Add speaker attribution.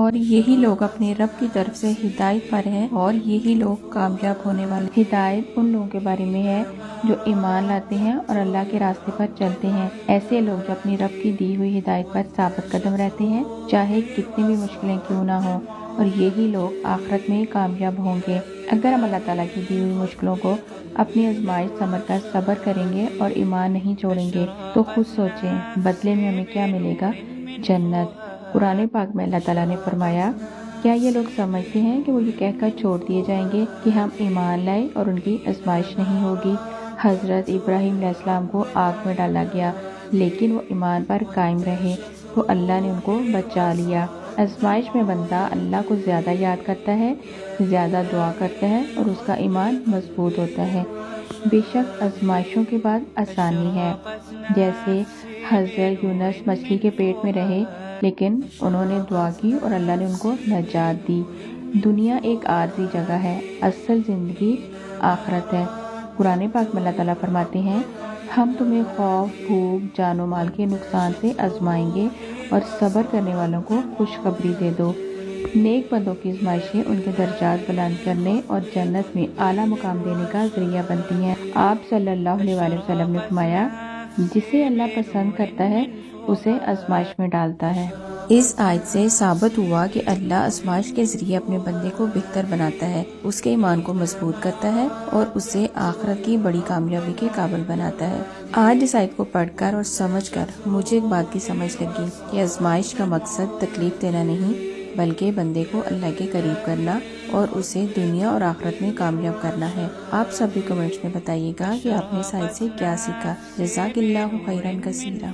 Speaker 1: اور یہی لوگ اپنے رب کی طرف سے ہدایت پر ہیں اور یہی لوگ کامیاب ہونے والے۔ ہدایت ان لوگوں کے بارے میں ہے جو ایمان لاتے ہیں اور اللہ کے راستے پر چلتے ہیں۔ ایسے لوگ جو اپنی رب کی دی ہوئی ہدایت پر ثابت قدم رہتے ہیں چاہے کتنی بھی مشکلیں کیوں نہ ہوں، اور یہی لوگ آخرت میں کامیاب ہوں گے۔ اگر ہم اللہ تعالیٰ کی دی ہوئی مشکلوں کو اپنی آزمائش سمجھ کر صبر کریں گے اور ایمان نہیں چھوڑیں گے تو خود سوچیں بدلے میں ہمیں کیا ملے گا؟ جنت۔ قرآن پاک میں اللہ تعالیٰ نے فرمایا، کیا یہ لوگ سمجھتے ہیں کہ وہ یہ کہہ کر چھوڑ دیے جائیں گے کہ ہم ایمان لائے اور ان کی آزمائش نہیں ہوگی؟ حضرت ابراہیم علیہ السلام کو آگ میں ڈالا گیا لیکن وہ ایمان پر قائم رہے تو اللہ نے ان کو بچا لیا۔ آزمائش میں بندہ اللہ کو زیادہ یاد کرتا ہے، زیادہ دعا کرتا ہے اور اس کا ایمان مضبوط ہوتا ہے۔ بے شک آزمائشوں کے بعد آسانی ہے، جیسے حضرت یونس مچھلی کے پیٹ میں رہے لیکن انہوں نے دعا کی اور اللہ نے ان کو نجات دی۔ دنیا ایک عارضی جگہ ہے، اصل زندگی آخرت ہے۔ قرآن پاک میں اللہ تعالیٰ فرماتے ہیں، ہم تمہیں خوف، بھوک، جان و مال کے نقصان سے آزمائیں گے اور صبر کرنے والوں کو خوشخبری دے دو۔ نیک بندوں کی آزمائشیں ان کے درجات بلند کرنے اور جنت میں اعلیٰ مقام دینے کا ذریعہ بنتی ہیں۔ آپ صلی اللہ علیہ وآلہ وسلم نے فرمایا، جسے اللہ پسند کرتا ہے اسے آزمائش میں ڈالتا ہے۔ اس آیت سے ثابت ہوا کہ اللہ آزمائش کے ذریعے اپنے بندے کو بہتر بناتا ہے، اس کے ایمان کو مضبوط کرتا ہے اور اسے آخرت کی بڑی کامیابی کے قابل بناتا ہے۔ آج اس آیت کو پڑھ کر اور سمجھ کر مجھے ایک بات کی سمجھ لگی کہ آزمائش کا مقصد تکلیف دینا نہیں بلکہ بندے کو اللہ کے قریب کرنا اور اسے دنیا اور آخرت میں کامیاب کرنا ہے۔ آپ سب بھی کمنٹس میں بتائیے گا کہ آپ نے اس آیت سے کیا سیکھا۔ جزاک اللہ خیرا کثیرا۔